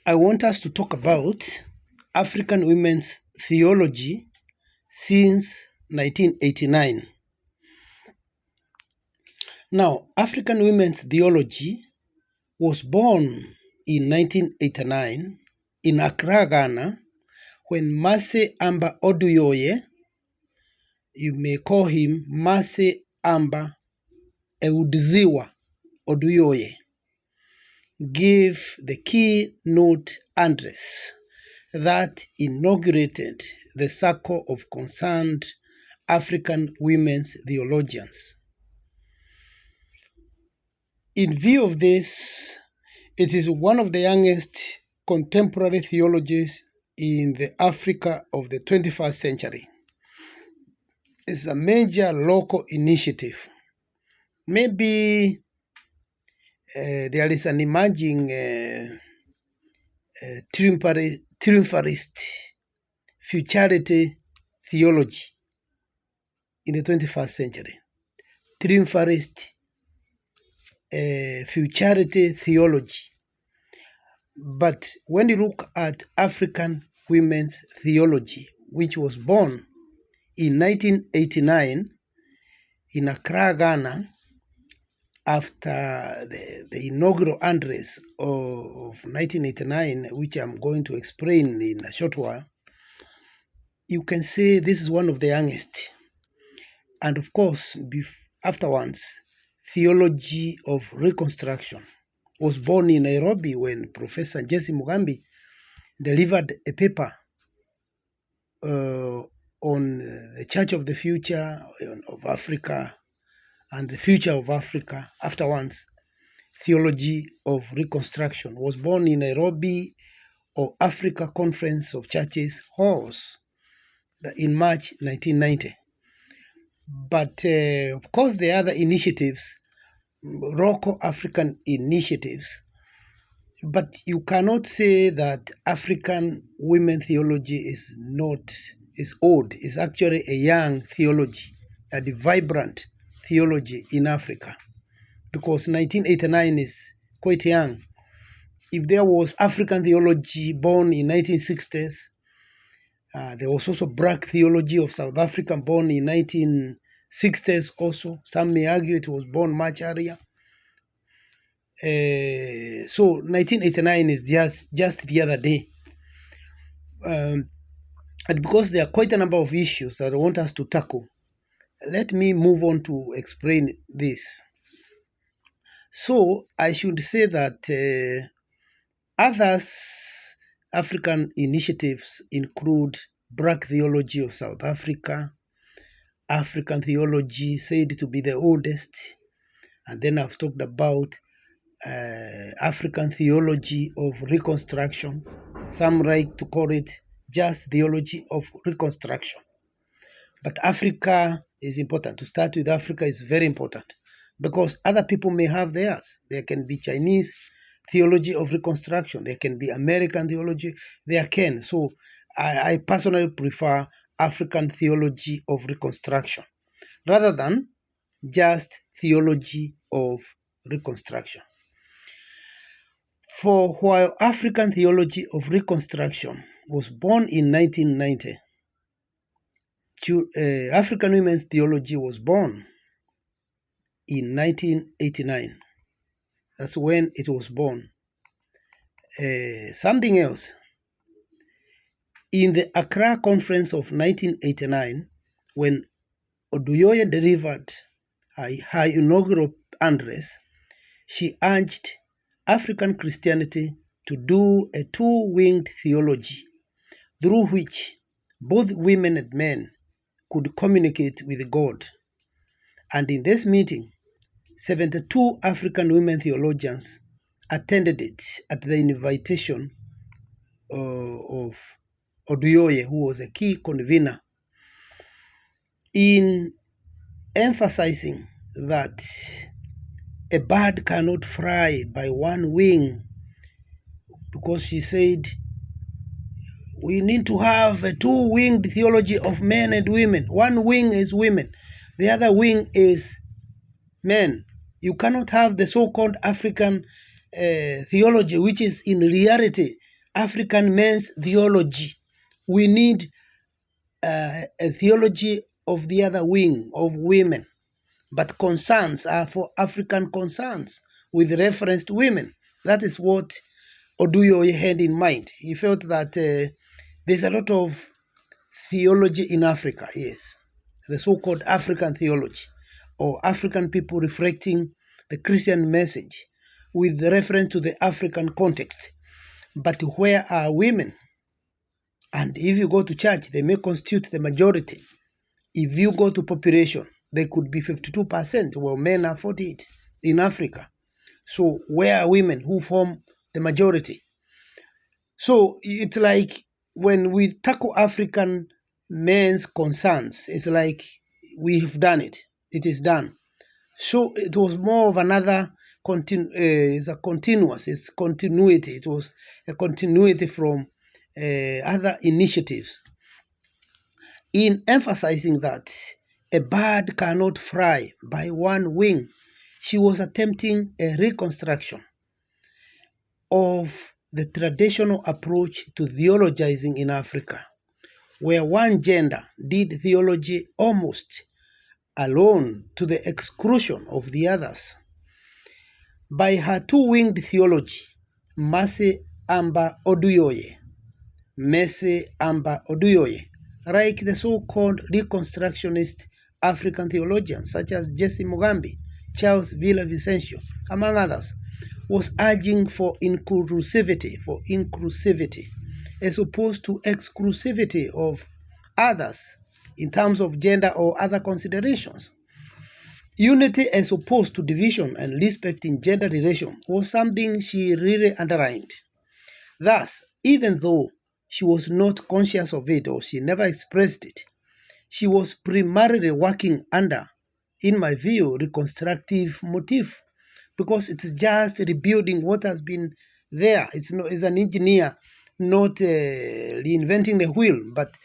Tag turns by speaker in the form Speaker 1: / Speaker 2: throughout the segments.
Speaker 1: I want us to talk about African women's theology since 1989. Now, African women's theology was born in 1989 in Accra, Ghana, when Mercy Amba Oduyoye, you may call him Mercy Amba Eudziwa Oduyoye, gave the keynote address that inaugurated the Circle of Concerned African Women's Theologians. In view of this, it is one of the youngest contemporary theologies in the Africa of the 21st century. It's a major local initiative. Maybe there is an emerging triumphalist futurity theology in the 21st century. Triumphalist futurity theology. But when you look at African women's theology, which was born in 1989 in Accra, Ghana, after the inaugural address of 1989, which I'm going to explain in a short while, you can say this is one of the youngest. And of course, afterwards, theology of reconstruction was born in Nairobi when Professor Jesse Mugambi delivered a paper on the Church of the Future of Africa and the future of Africa. Afterwards, theology of reconstruction was born in Nairobi, or Africa Conference of Churches Halls, in March 1990. But of course, the other initiatives, local African initiatives, but you cannot say that African women theology is old. It's actually a young theology, a vibrant theology in Africa, because 1989 is quite young. If there was African theology born in 1960s, there was also black theology of South Africa born in 1960s also. Some may argue it was born much earlier. So 1989 is just the other day. And because there are quite a number of issues that I want us to tackle, let me move on to explain this. So I should say that others African initiatives include Black theology of South Africa, African theology said to be the oldest, and then I've talked about African theology of reconstruction. Some like to call it just theology of reconstruction. But Africa is important. To start with, Africa is very important because other people may have theirs. There can be Chinese theology of reconstruction. There can be American theology. There can. So I personally prefer African theology of reconstruction rather than just theology of reconstruction. For while African theology of reconstruction was born in 1990, African women's theology was born in 1989. That's when it was born. Something else. In the Accra Conference of 1989, when Oduyoye delivered her inaugural address, she urged African Christianity to do a two-winged theology through which both women and men could communicate with God. And in this meeting, 72 African women theologians attended it at the invitation of Oduyoye, who was a key convener, in emphasizing that a bird cannot fly by one wing, because she said we need to have a two-winged theology of men and women. One wing is women, the other wing is men. You cannot have the so-called African theology, which is in reality African men's theology. We need a theology of the other wing of women, but concerns are for African concerns with reference to women. That is what Oduyo had in mind. He felt that there's a lot of theology in Africa, yes, the so-called African theology, or African people reflecting the Christian message with reference to the African context. But where are women? And if you go to church, they may constitute the majority. If you go to population, they could be 52%, while men are 48 in Africa. So where are women who form the majority? So it's like when we tackle African men's concerns, it's like we have done it. It is done. So it was more of another it's a continuous, it's continuity. It was a continuity from other initiatives in emphasizing that a bird cannot fly by one wing. She was attempting a reconstruction of the traditional approach to theologizing in Africa, where one gender did theology almost alone to the exclusion of the others. By her two-winged theology, Mercy Amba Oduyoye, like the so-called Reconstructionist African theologians such as Jesse Mugambi, Charles Villavicencio, among others, was urging for inclusivity, as opposed to exclusivity of others in terms of gender or other considerations. Unity as opposed to division and respect in gender relation was something she really underlined. Thus, even though she was not conscious of it or she never expressed it, she was primarily working under, in my view, reconstructive motive, because it's just rebuilding what has been there. It's an engineer, not reinventing the wheel, but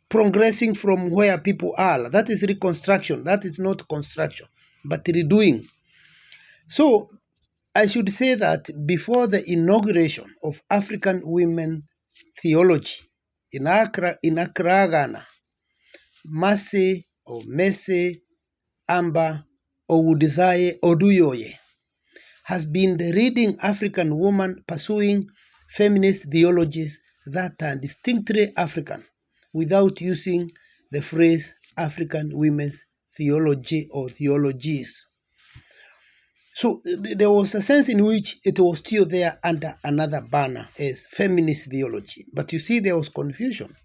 Speaker 1: progressing from where people are. That is reconstruction. That is not construction, but redoing. So I should say that before the inauguration of African women theology in Accra, Ghana, Mercy Amba Owudisaye Oduyoye has been the leading African woman pursuing feminist theologies that are distinctly African without using the phrase African women's theology or theologies. So there was a sense in which it was still there under another banner as feminist theology. But you see, there was confusion,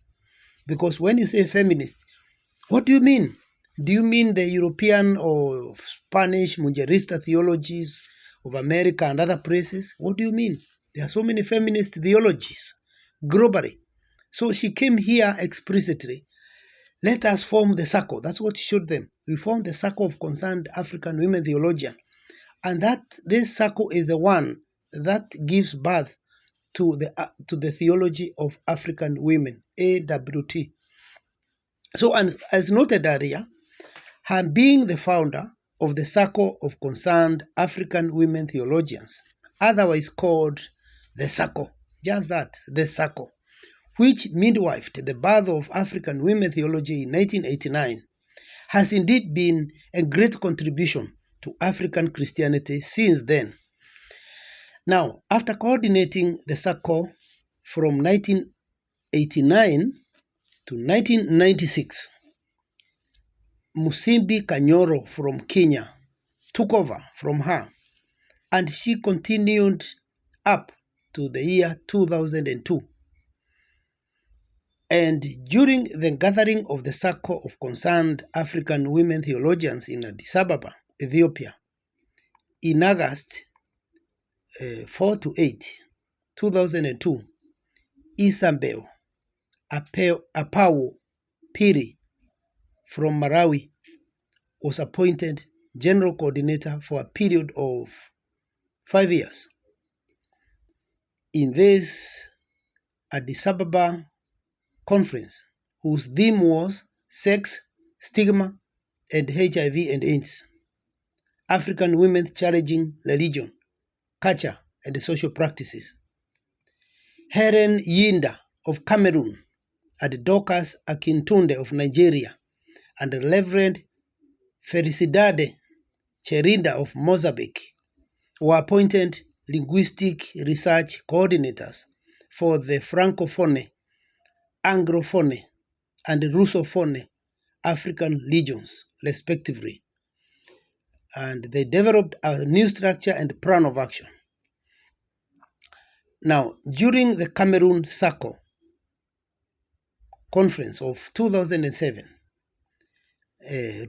Speaker 1: because when you say feminist, what do you mean? Do you mean the European or Spanish Munjerista theologies of America and other places? What do you mean? There are so many feminist theologies globally. So she came here explicitly. Let us form the circle. That's what she showed them. We formed the circle of concerned African women theologians. And that this circle is the one that gives birth to the theology of African women, AWT. So, as noted earlier, her being the founder of the Circle of Concerned African Women Theologians, otherwise called the Circle, just that, the Circle, which midwifed the birth of African women theology in 1989, has indeed been a great contribution to African Christianity since then. Now, after coordinating the Circle from 1989 to 1996, Musimbi Kanyoro from Kenya took over from her, and she continued up to the year 2002. And during the gathering of the Circle of Concerned African Women Theologians in Addis Ababa, Ethiopia, in August 4 to 8, 2002, Isabel Apao Piri from Malawi was appointed General Coordinator for a period of 5 years. In this Addis Ababa conference, whose theme was Sex, Stigma, and HIV and AIDS, African Women Challenging Religion, Culture, and Social Practices. Helen Yinda of Cameroon, and Dorcas Akintunde of Nigeria, and Reverend Felicidade Cherinda of Mozambique were appointed linguistic research coordinators for the Francophone, Anglophone, and Russophone African regions, respectively. And they developed a new structure and plan of action. Now, during the Cameroon Circle Conference of 2007,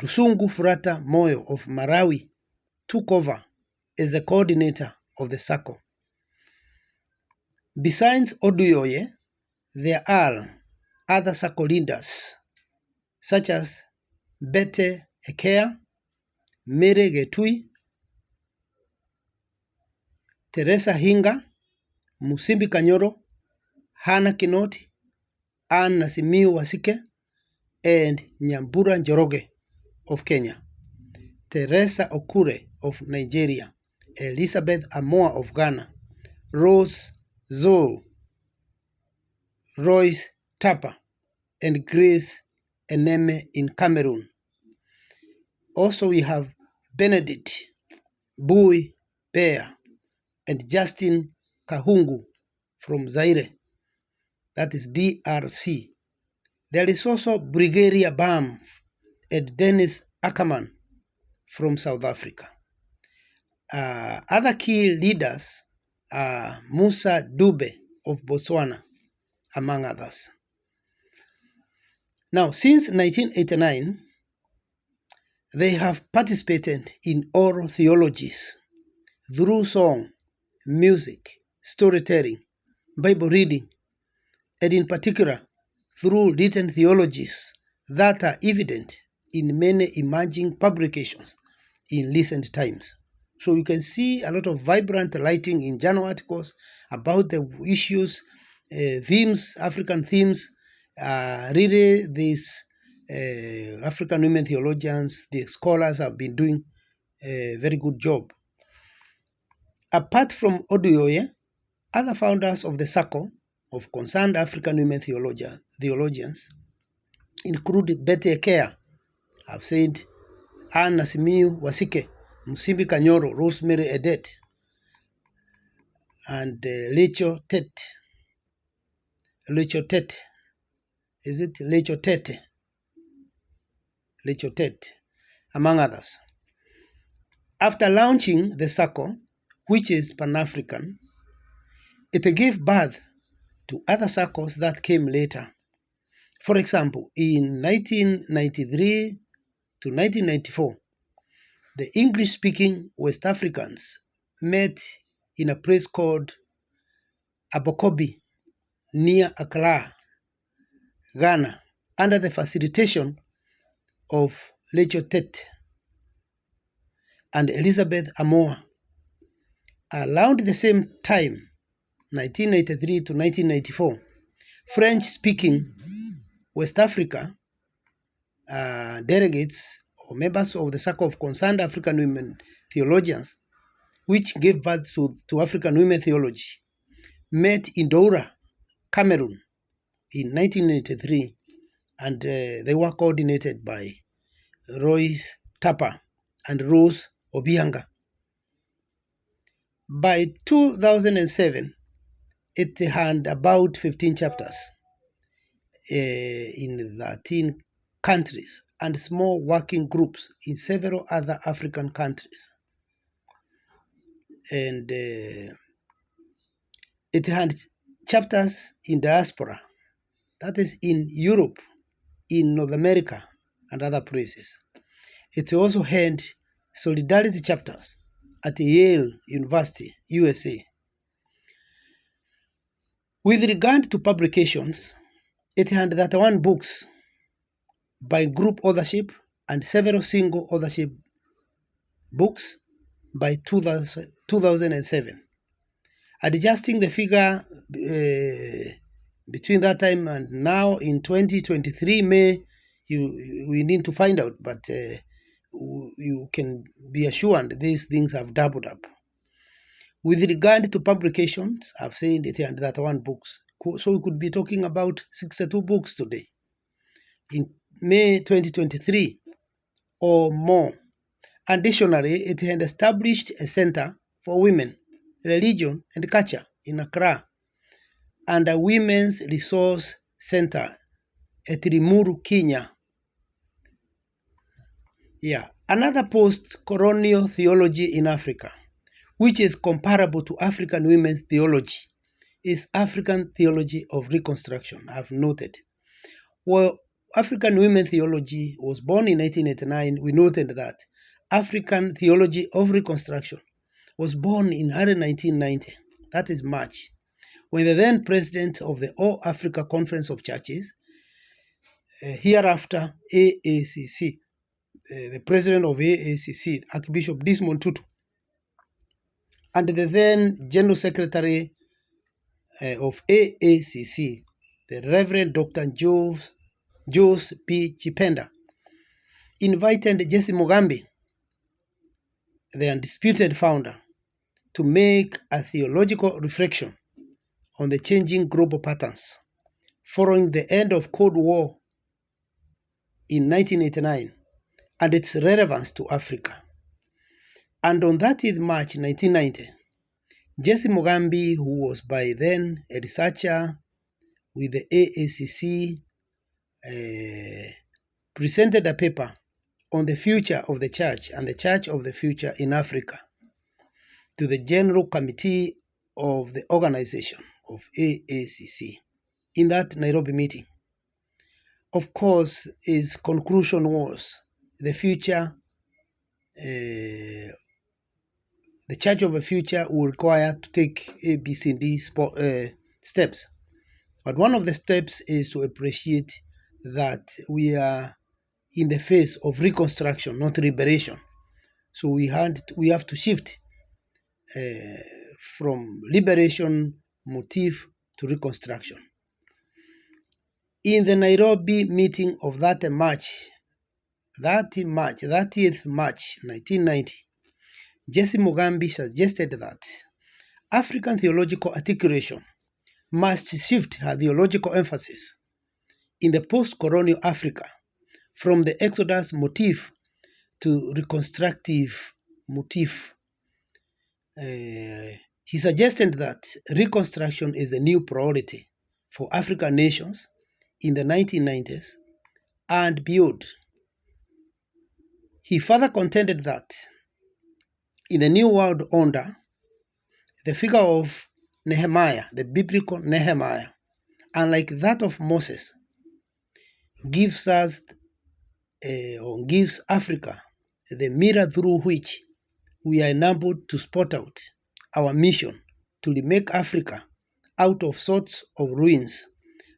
Speaker 1: Rusungu Furata Moyo of Malawi took over as the coordinator of the circle. Besides Oduyoye, there are other circle leaders such as Bete Ekea, Mere Getui, Teresa Hinga, Musimbi Kanyoro, Hana Kinoti, Ann Nasimiu Wasike, and Nyambura Njoroge of Kenya, Teresa Okure of Nigeria, Elizabeth Amoa of Ghana, Rose Zoe, Royce Tapa, and Grace Eneme in Cameroon. Also, we have Benedict Bui Bear and Justin Kahungu from Zaire, that is DRC. There is also Brigadier Bam and Dennis Ackerman from South Africa. Other key leaders are Musa Dube of Botswana, among others. Now, since 1989, they have participated in oral theologies through song, music, storytelling, Bible reading, and in particular through written theologies that are evident in many emerging publications in recent times. So you can see a lot of vibrant writing in journal articles about the issues, themes, African themes. Really, these African women theologians, the scholars have been doing a very good job. Apart from Oduyoye, other founders of the circle of concerned African women theologians include Betty Ekea, I've said, Ann Nasimiu Wasike, Musimbi Kanyoro, Rosemary Edet, and Lecho Tete. Is it Lecho Tete? Lecho Tete, among others. After launching the circle, which is Pan-African, it gave birth to other circles that came later. For example, in 1993 to 1994, the English-speaking West Africans met in a place called Abokobi, near Accra, Ghana, under the facilitation of Lecho Tete and Elizabeth Amoa. Around the same time, 1993 to 1994, French-speaking West Africa delegates or members of the Circle of Concerned African Women Theologians, which gave birth to African Women Theology, met in Douala, Cameroon in 1983, and they were coordinated by Royce Tapa and Rose Obianga. By 2007, it had about 15 chapters in 13 countries and small working groups in several other African countries. And it had chapters in diaspora, that is in Europe, in North America, and other places. It also had solidarity chapters at Yale University, USA. With regard to publications, it had 31 books by group authorship and several single authorship books by 2007. Adjusting the figure between that time and now in 2023, we need to find out, but you can be assured these things have doubled up. With regard to publications, I've said 31 books. So we could be talking about 62 books today in May 2023 or more. Additionally, it had established a center for women, religion, and culture in Accra and a women's resource center at Limuru, Kenya. Another post-colonial theology in Africa, which is comparable to African women's theology, is African theology of reconstruction, I've noted. Well, African women theology was born in 1989. We noted that African theology of reconstruction was born in early 1990. That is March, when the then president of the All Africa Conference of Churches, hereafter AACC, the president of AACC, Archbishop Desmond Tutu, and the then General Secretary of AACC, the Reverend Dr. Jose P. Chipenda, invited Jesse Mugambi, the undisputed founder, to make a theological reflection on the changing global patterns following the end of Cold War in 1989 and its relevance to Africa. And on 30th March 1990, Jesse Mugambi, who was by then a researcher with the AACC, presented a paper on the future of the church and the church of the future in Africa to the General Committee of the organization of AACC in that Nairobi meeting. Of course, his conclusion was the future, the church of the future will require to take A, B, C, D steps. But one of the steps is to appreciate that we are in the phase of reconstruction, not liberation. So we have to shift from liberation motif to reconstruction. In the Nairobi meeting of that 30th March 1990, Jesse Mugambi suggested that African theological articulation must shift her theological emphasis in the post-colonial Africa from the Exodus motif to reconstructive motif. He suggested that reconstruction is a new priority for African nations in the 1990s and beyond. He further contended that in the New World Order, the figure of Nehemiah, the biblical Nehemiah, unlike that of Moses, gives Africa the mirror through which we are enabled to spot out our mission to remake Africa out of sorts of ruins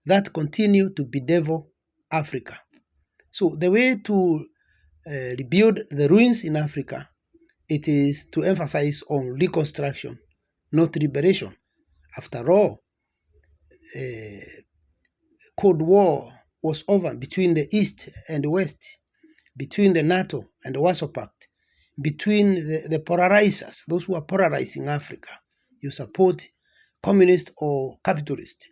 Speaker 1: that continue to bedevil Africa. So the way to rebuild the ruins in Africa, it is to emphasize on reconstruction, not liberation. After all, Cold War was over between the East and the West, between the NATO and the Warsaw Pact, between the polarizers, those who are polarizing Africa. You support communist or capitalist.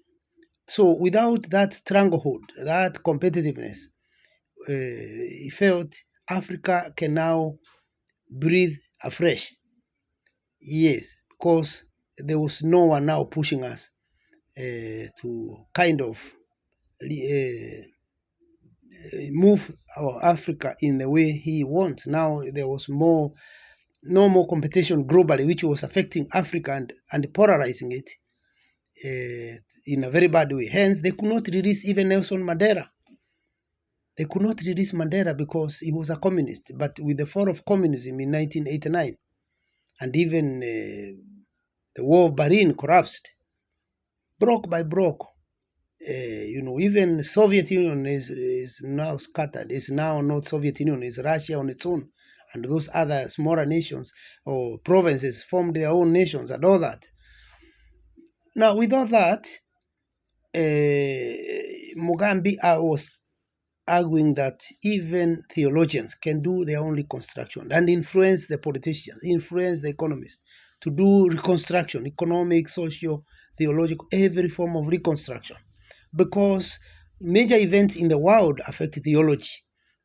Speaker 1: So without that stranglehold, that competitiveness, he felt Africa can now breathe afresh. Yes, because there was no one now pushing us to kind of move our Africa in the way he wants. Now there was no more competition globally, which was affecting Africa and polarizing it in a very bad way. Hence, they could not release even Nelson Mandela. They could not release Mandela because he was a communist. But with the fall of communism in 1989, and even the war of Berlin collapsed, block by block, even Soviet Union is now scattered. It's now not Soviet Union, it's Russia on its own. And those other smaller nations or provinces formed their own nations and all that. Now, with all that, Mugambi was arguing that even theologians can do their own reconstruction and influence the politicians, influence the economists to do reconstruction, economic, social, theological, every form of reconstruction. Because major events in the world affect theology,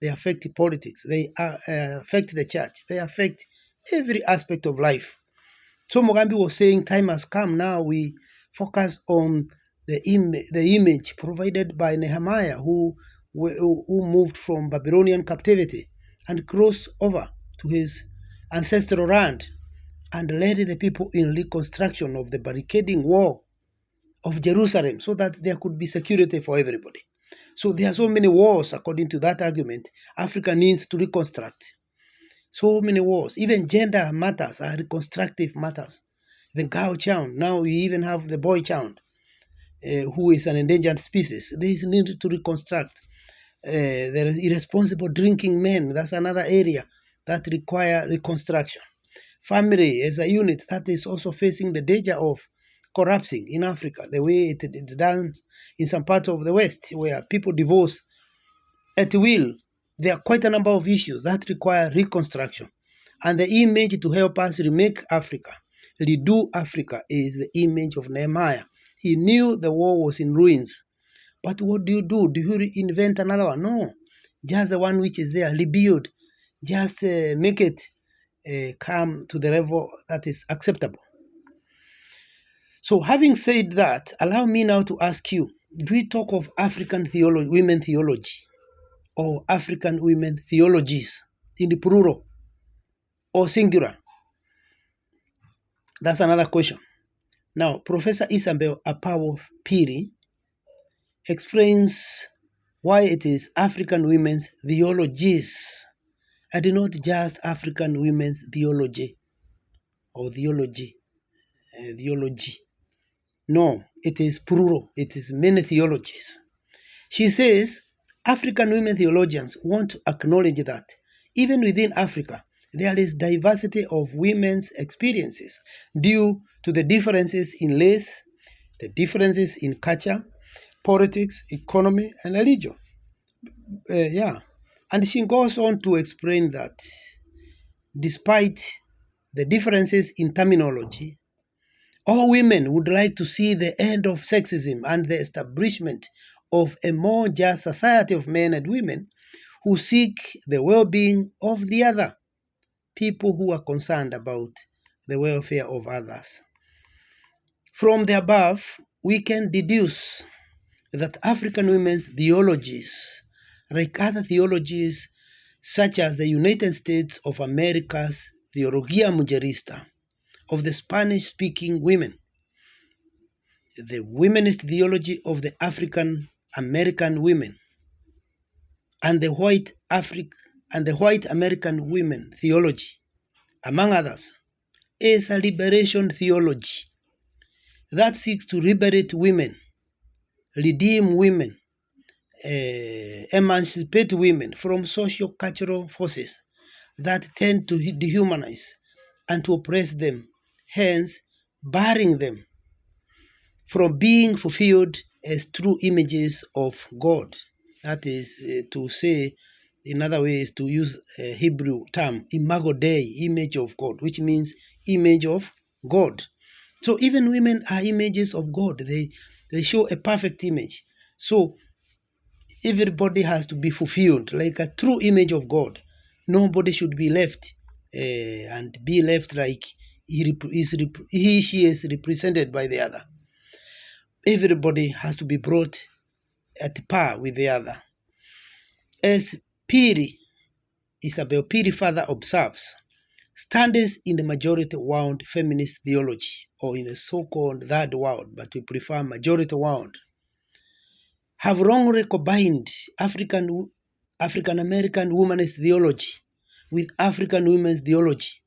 Speaker 1: they affect politics, they affect the church, they affect every aspect of life. So Mugambi was saying time has come now we focus on the image provided by Nehemiah who moved from Babylonian captivity and crossed over to his ancestral land and led the people in reconstruction of the barricading wall of Jerusalem so that there could be security for everybody. So there are so many wars according to that argument. Africa needs to reconstruct. So many wars, even gender matters are reconstructive matters. The girl child, now we even have the boy child, who is an endangered species. There is need to reconstruct. There is irresponsible drinking men. That's another area that require reconstruction. Family as a unit that is also facing the danger of collapsing in Africa, the way it's done in some parts of the West, where people divorce at will. There are quite a number of issues that require reconstruction. And the image to help us remake Africa, redo Africa, is the image of Nehemiah. He knew the war was in ruins. But what do? Do you reinvent another one? No. Just the one which is there, rebuild. Just make it come to the level that is acceptable. So having said that, allow me now to ask you, do we talk of African theology, women theology, or African women theologies in the plural or singular? That's another question. Now, Professor Isabel Apawo Piri explains why it is African women's theologies and not just African women's theology or theology. No, it is plural. It is many theologies. She says African women theologians want to acknowledge that even within Africa, there is diversity of women's experiences due to the differences in race, the differences in culture, politics, economy, and religion. And she goes on to explain that despite the differences in terminology, all women would like to see the end of sexism and the establishment of a more just society of men and women who seek the well-being of the other, people who are concerned about the welfare of others. From the above, we can deduce that African women's theologies, like other theologies such as the United States of America's Theologia Mujerista of the Spanish-speaking women, the womanist theology of the African American women, and the white American women theology, among others, is a liberation theology that seeks to liberate women, redeem women, emancipate women from socio-cultural forces that tend to dehumanize and to oppress them, hence barring them from being fulfilled as true images of God. That is to say, in other ways, to use a Hebrew term, imago Dei, image of God, which means image of God. So even women are images of God. They show a perfect image. So everybody has to be fulfilled like a true image of God. Nobody should be left and be left like she is represented by the other. Everybody has to be brought at par with the other. As Isabel Piri further observes, standards in the majority world feminist theology, or in the so-called third world, but we prefer majority world, have wrongly combined African American womanist theology with African women's theology.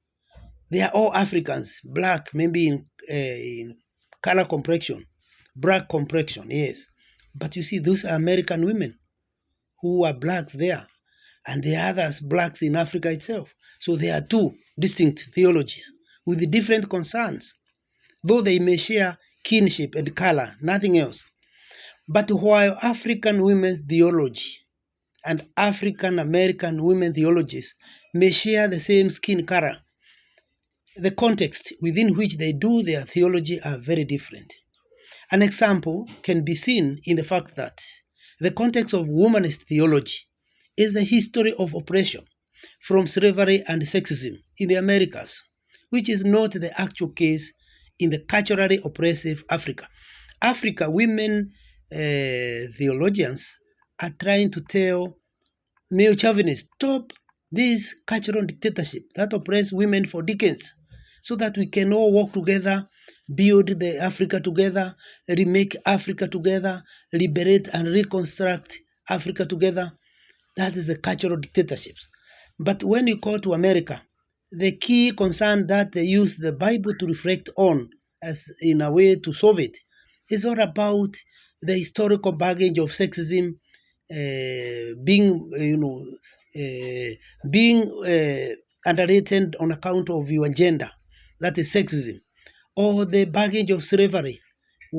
Speaker 1: They are all Africans, black, maybe in color complexion, black complexion, yes. But you see, those are American women who are blacks there, and the others blacks in Africa itself. So there are two distinct theologies with different concerns, though they may share kinship and color, nothing else. But while African women's theology and African American women theologies may share the same skin color, the context within which they do their theology are very different. An example can be seen in the fact that the context of womanist theology is the history of oppression from slavery and sexism in the Americas, which is not the actual case in the culturally oppressive Africa. Africa, women theologians are trying to tell male chauvinists, stop this cultural dictatorship that oppress women for decades, so that we can all work together, build the Africa together, remake Africa together, liberate and reconstruct Africa together. That is the cultural dictatorships. But when you go to America, the key concern that they use the Bible to reflect on as in a way to solve it is all about the historical baggage of sexism being, underrated on account of your gender. That is sexism. Or the baggage of slavery